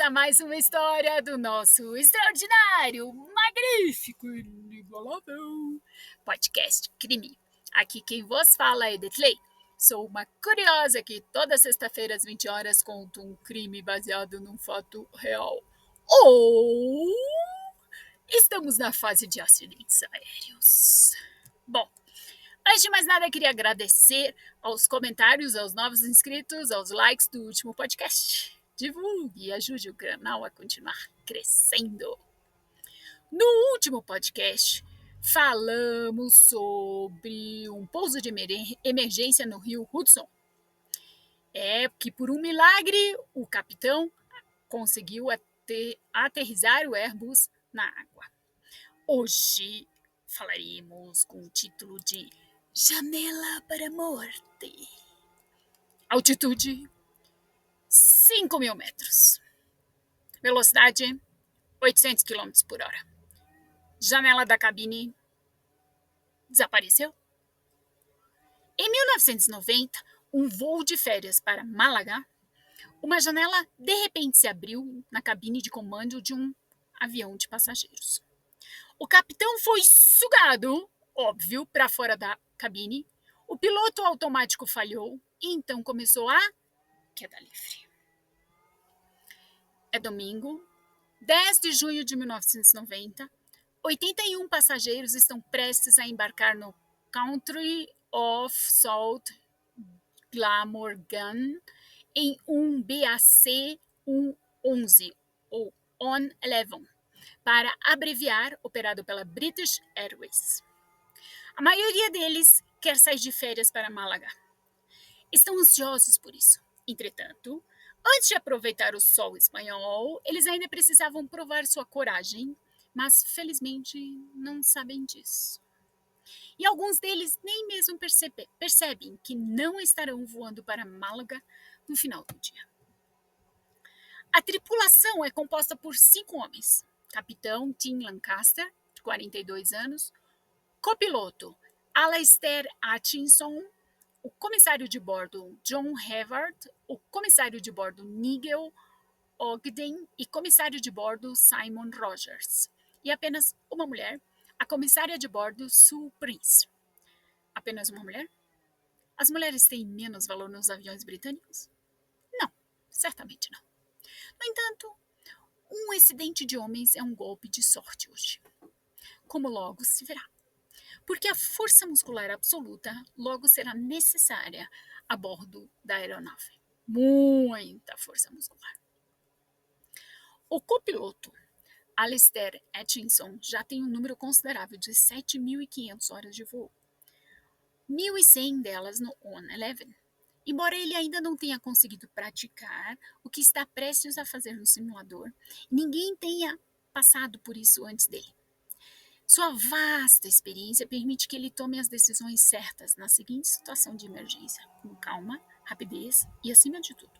a mais uma história do nosso extraordinário, magnífico, inigualável podcast Crime. Aqui quem vos fala é Detley. Sou uma curiosa que toda sexta-feira às 20 horas conto um crime baseado num fato real. Ou estamos na fase de acidentes aéreos. Bom, antes de mais nada, queria agradecer aos comentários, aos novos inscritos, aos likes do último podcast. Divulgue e ajude o canal a continuar crescendo. No último podcast, falamos sobre um pouso de emergência no rio Hudson. É que, por um milagre, o capitão conseguiu aterrissar o Airbus na água. Hoje falaremos com o título de Janela para a Morte. Altitude 5.000 metros. Velocidade 800 km por hora. Janela da cabine desapareceu. Em 1990, um voo de férias para Málaga, uma janela de repente se abriu na cabine de comando de um avião de passageiros. O capitão foi sugado, óbvio, para fora da cabine. O piloto automático falhou e então começou a queda livre. É domingo, 10 de junho de 1990. 81 passageiros estão prestes a embarcar no Country of South Glamorgan em um BAC 111 ou On-11, para abreviar, operado pela British Airways. A maioria deles quer sair de férias para Málaga. Estão ansiosos por isso. Entretanto, antes de aproveitar o sol espanhol, eles ainda precisavam provar sua coragem, mas felizmente não sabem disso. E alguns deles nem mesmo percebem que não estarão voando para Málaga no final do dia. A tripulação é composta por 5 homens. Capitão Tim Lancaster, de 42 anos, copiloto Alastair Atchison, o comissário de bordo John Havard, o comissário de bordo Nigel Ogden e comissário de bordo Simon Rogers. E apenas uma mulher, a comissária de bordo Sue Prince. Apenas uma mulher? As mulheres têm menos valor nos aviões britânicos? Não, certamente não. No entanto, um excedente de homens é um golpe de sorte hoje, como logo se verá. Porque a força muscular absoluta logo será necessária a bordo da aeronave. Muita força muscular. O copiloto, Alastair Atchison, já tem um número considerável de 7.500 horas de voo. 1.100 delas no On-11. Embora ele ainda não tenha conseguido praticar o que está prestes a fazer no simulador, ninguém tenha passado por isso antes dele. Sua vasta experiência permite que ele tome as decisões certas na seguinte situação de emergência, com calma, rapidez e, acima de tudo,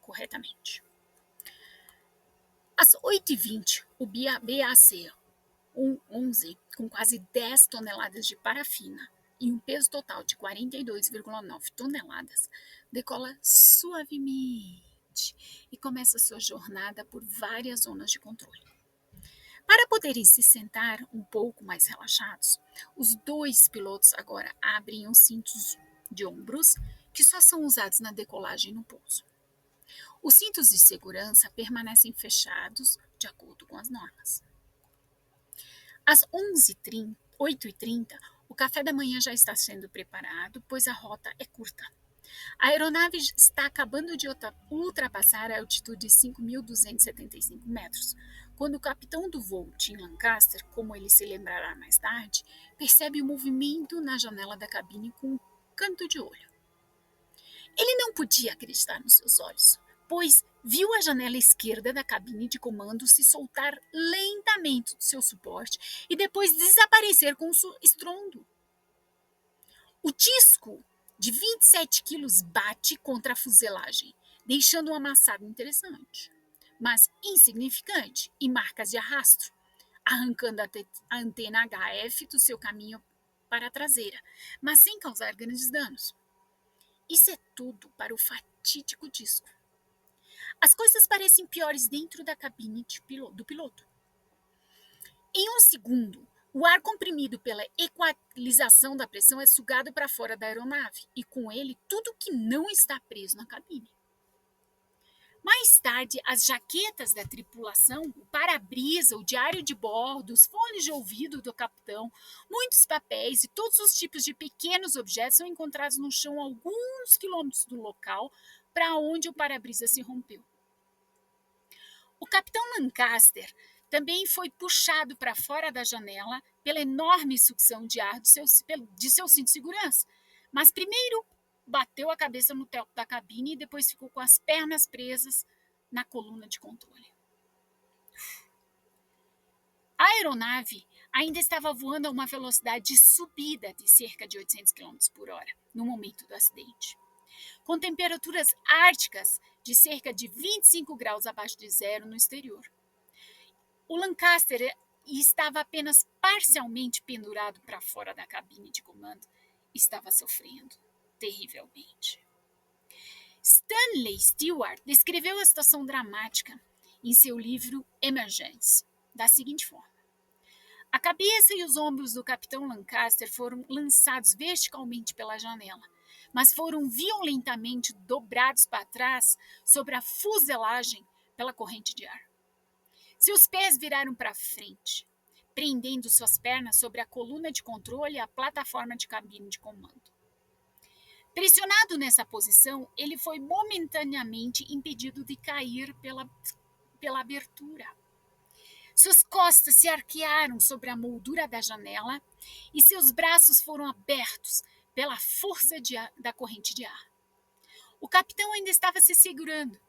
corretamente. Às 8h20, o BAC 111, com quase 10 toneladas de parafina e um peso total de 42,9 toneladas, decola suavemente e começa sua jornada por várias zonas de controle. Para poderem se sentar um pouco mais relaxados, os 2 pilotos agora abrem os cintos de ombros, que só são usados na decolagem e no pouso. Os cintos de segurança permanecem fechados de acordo com as normas. Às 8h30, o café da manhã já está sendo preparado, pois a rota é curta. A aeronave está acabando de ultrapassar a altitude de 5.275 metros, quando o capitão do voo, Tim Lancaster, como ele se lembrará mais tarde, percebe o movimento na janela da cabine com um canto de olho. Ele não podia acreditar nos seus olhos, pois viu a janela esquerda da cabine de comando se soltar lentamente do seu suporte e depois desaparecer com um estrondo. O disco de 27 quilos bate contra a fuselagem, deixando um amassado interessante, mas insignificante e marcas de arrasto, arrancando a antena HF do seu caminho para a traseira, mas sem causar grandes danos. Isso é tudo para o fatídico disco. As coisas parecem piores dentro da cabine do piloto. Em um segundo, o ar comprimido pela equalização da pressão é sugado para fora da aeronave e, com ele, tudo que não está preso na cabine. Mais tarde, as jaquetas da tripulação, o para-brisa, o diário de bordo, os fones de ouvido do capitão, muitos papéis e todos os tipos de pequenos objetos são encontrados no chão a alguns quilômetros do local para onde o para-brisa se rompeu. O capitão Lancaster também foi puxado para fora da janela pela enorme sucção de ar de seu cinto de segurança, mas primeiro bateu a cabeça no teto da cabine e depois ficou com as pernas presas na coluna de controle. A aeronave ainda estava voando a uma velocidade de subida de cerca de 800 km por hora no momento do acidente, com temperaturas árticas de cerca de 25 graus abaixo de zero no exterior. O Lancaster estava apenas parcialmente pendurado para fora da cabine de comando e estava sofrendo terrivelmente. Stanley Stewart descreveu a situação dramática em seu livro Emergence da seguinte forma: a cabeça e os ombros do capitão Lancaster foram lançados verticalmente pela janela, mas foram violentamente dobrados para trás sobre a fuselagem pela corrente de ar. Seus pés viraram para frente, prendendo suas pernas sobre a coluna de controle e a plataforma de cabine de comando. Pressionado nessa posição, ele foi momentaneamente impedido de cair pela abertura. Suas costas se arquearam sobre a moldura da janela e seus braços foram abertos pela força da corrente de ar. O capitão ainda estava se segurando,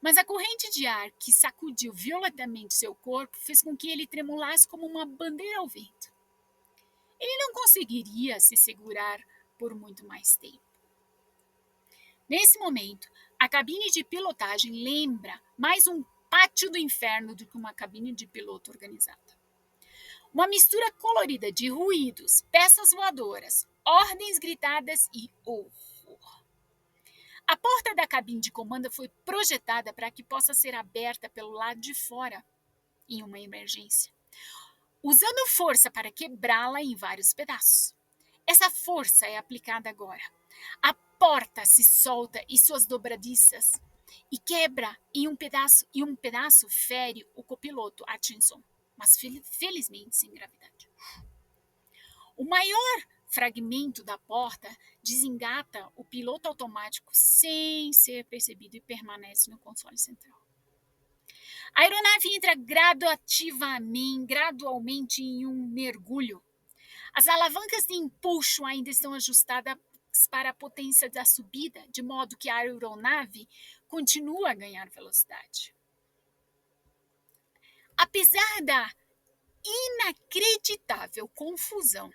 mas a corrente de ar que sacudiu violentamente seu corpo fez com que ele tremulasse como uma bandeira ao vento. Ele não conseguiria se segurar por muito mais tempo. Nesse momento, a cabine de pilotagem lembra mais um pátio do inferno do que uma cabine de piloto organizada. Uma mistura colorida de ruídos, peças voadoras, ordens gritadas e horror. A porta da cabine de comando foi projetada para que possa ser aberta pelo lado de fora em uma emergência, usando força para quebrá-la em vários pedaços. Essa força é aplicada agora. A porta se solta e suas dobradiças e quebra e um pedaço fere o copiloto Atchison, mas felizmente sem gravidade. O maior fragmento da porta desengata o piloto automático sem ser percebido e permanece no console central. A aeronave entra gradualmente em um mergulho. As alavancas de empuxo ainda estão ajustadas para a potência da subida, de modo que a aeronave continua a ganhar velocidade. Apesar da inacreditável confusão,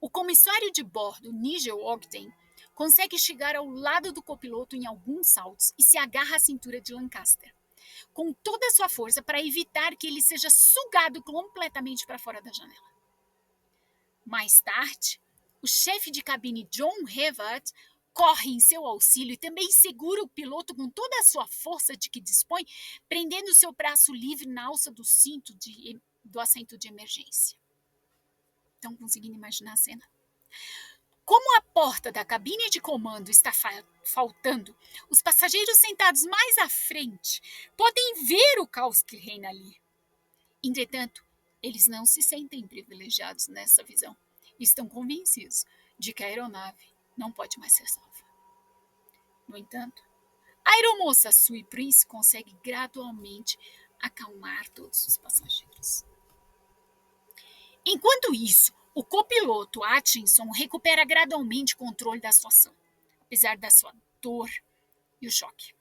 o comissário de bordo, Nigel Ogden, consegue chegar ao lado do copiloto em alguns saltos e se agarra à cintura de Lancaster, com toda a sua força para evitar que ele seja sugado completamente para fora da janela. Mais tarde, o chefe de cabine John Hevat corre em seu auxílio e também segura o piloto com toda a sua força de que dispõe, prendendo seu braço livre na alça do cinto do assento de emergência. Estão conseguindo imaginar a cena? Como a porta da cabine de comando está faltando, os passageiros sentados mais à frente podem ver o caos que reina ali. Entretanto, eles não se sentem privilegiados nessa visão. Estão convencidos de que a aeronave não pode mais ser salva. No entanto, a aeromoça Sue Prince consegue gradualmente acalmar todos os passageiros. Enquanto isso, o copiloto Atchison recupera gradualmente o controle da situação, apesar da sua dor e o choque.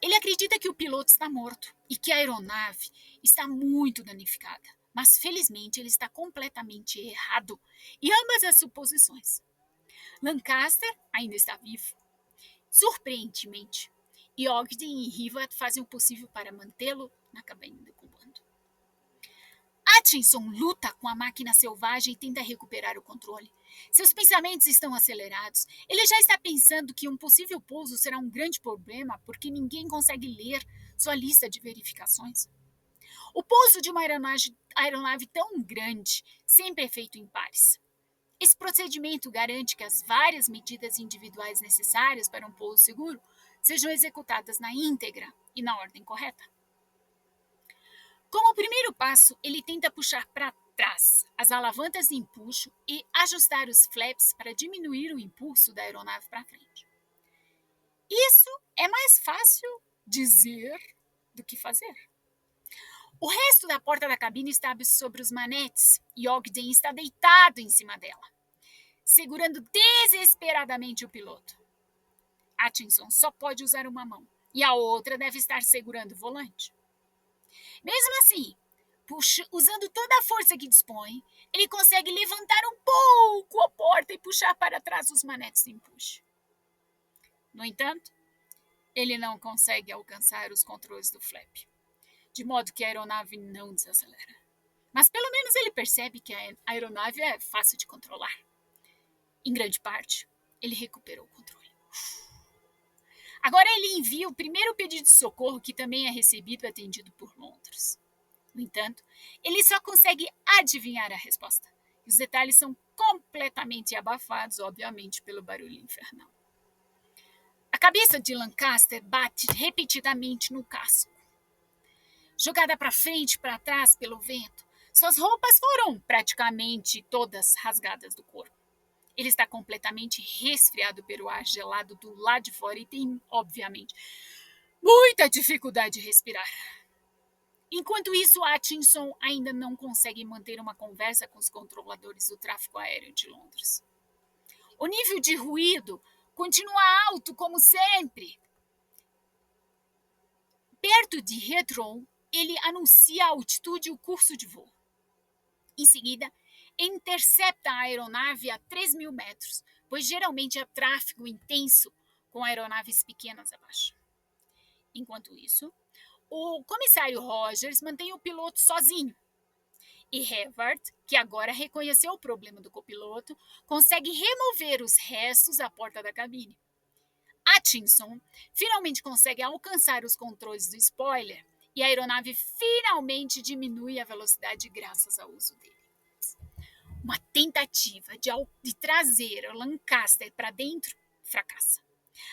Ele acredita que o piloto está morto e que a aeronave está muito danificada, mas felizmente ele está completamente errado em ambas as suposições. Lancaster ainda está vivo, surpreendentemente, e Ogden e Hevat fazem o possível para mantê-lo na cabine do comando. Atchison luta com a máquina selvagem e tenta recuperar o controle, Seus pensamentos estão acelerados. Ele já está pensando que um possível pouso será um grande problema porque ninguém consegue ler sua lista de verificações. O pouso de uma aeronave tão grande sempre é feito em pares. Esse procedimento garante que as várias medidas individuais necessárias para um pouso seguro sejam executadas na íntegra e na ordem correta. Como primeiro passo, ele tenta puxar para trás as alavancas de empuxo e ajustar os flaps para diminuir o impulso da aeronave para frente. Isso é mais fácil dizer do que fazer. O resto da porta da cabine está sobre os manetes e Ogden está deitado em cima dela, segurando desesperadamente o piloto. Atchison só pode usar uma mão e a outra deve estar segurando o volante. Mesmo assim, usando toda a força que dispõe, ele consegue levantar um pouco a porta e puxar para trás os manetes de empuxo. No entanto, ele não consegue alcançar os controles do flap, de modo que a aeronave não desacelera. Mas pelo menos ele percebe que a aeronave é fácil de controlar. Em grande parte, ele recuperou o controle. Agora ele envia o primeiro pedido de socorro, que também é recebido e atendido por Londres. No entanto, ele só consegue adivinhar a resposta. E os detalhes são completamente abafados, obviamente, pelo barulho infernal. A cabeça de Lancaster bate repetidamente no casco. Jogada para frente e para trás pelo vento, suas roupas foram praticamente todas rasgadas do corpo. Ele está completamente resfriado pelo ar gelado do lado de fora e tem, obviamente, muita dificuldade de respirar. Enquanto isso, Atchison ainda não consegue manter uma conversa com os controladores do tráfego aéreo de Londres. O nível de ruído continua alto, como sempre. Perto de Heathrow, ele anuncia a altitude e o curso de voo. Em seguida, intercepta a aeronave a 3.000 metros, pois geralmente há tráfego intenso com aeronaves pequenas abaixo. Enquanto isso, o comissário Rogers mantém o piloto sozinho. E Havard, que agora reconheceu o problema do copiloto, consegue remover os restos da porta da cabine. Atchison finalmente consegue alcançar os controles do spoiler e a aeronave finalmente diminui a velocidade graças ao uso dele. Uma tentativa de trazer o Lancaster para dentro fracassa,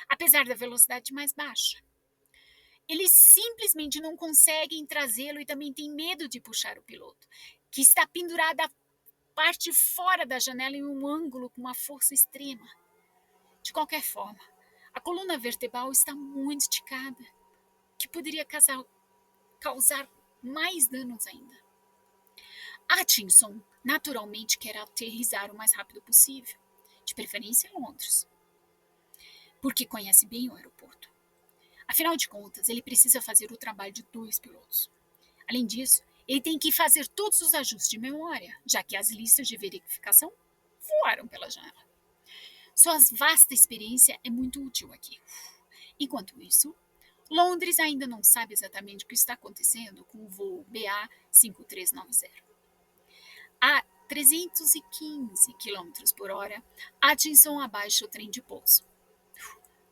apesar da velocidade mais baixa. Eles simplesmente não conseguem trazê-lo e também têm medo de puxar o piloto, que está pendurado à parte fora da janela em um ângulo com uma força extrema. De qualquer forma, a coluna vertebral está muito esticada, que poderia causar mais danos ainda. Atchison naturalmente quer aterrissar o mais rápido possível, de preferência em Londres, porque conhece bem o aeroporto. Afinal de contas, ele precisa fazer o trabalho de 2 pilotos. Além disso, ele tem que fazer todos os ajustes de memória, já que as listas de verificação voaram pela janela. Sua vasta experiência é muito útil aqui. Enquanto isso, Londres ainda não sabe exatamente o que está acontecendo com o voo BA-5390. A 315 km por hora, Atchison abaixa o trem de pouso.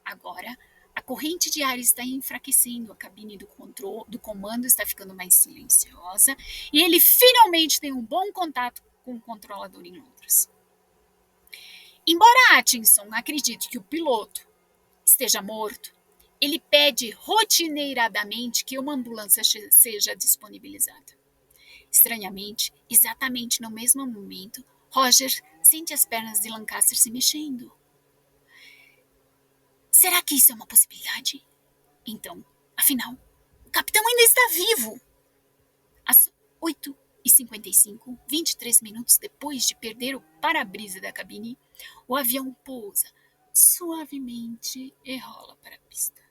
Agora, a corrente de ar está enfraquecendo, a cabine do comando está ficando mais silenciosa e ele finalmente tem um bom contato com o controlador em Londres. Embora Atchison acredite que o piloto esteja morto, ele pede rotineiradamente que uma ambulância seja disponibilizada. Estranhamente, exatamente no mesmo momento, Roger sente as pernas de Lancaster se mexendo. Será que isso é uma possibilidade? Então, afinal, o capitão ainda está vivo. Às 8h55, 23 minutos depois de perder o para-brisa da cabine, o avião pousa suavemente e rola para a pista.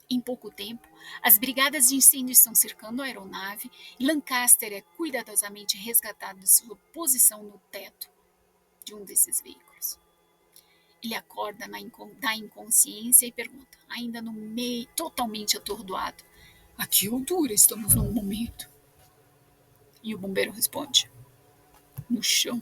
Em pouco tempo, as brigadas de incêndio estão cercando a aeronave e Lancaster é cuidadosamente resgatado de sua posição no teto de um desses veículos. Ele acorda da inconsciência e pergunta, ainda no meio, totalmente atordoado, a que altura estamos no momento? E o bombeiro responde, no chão.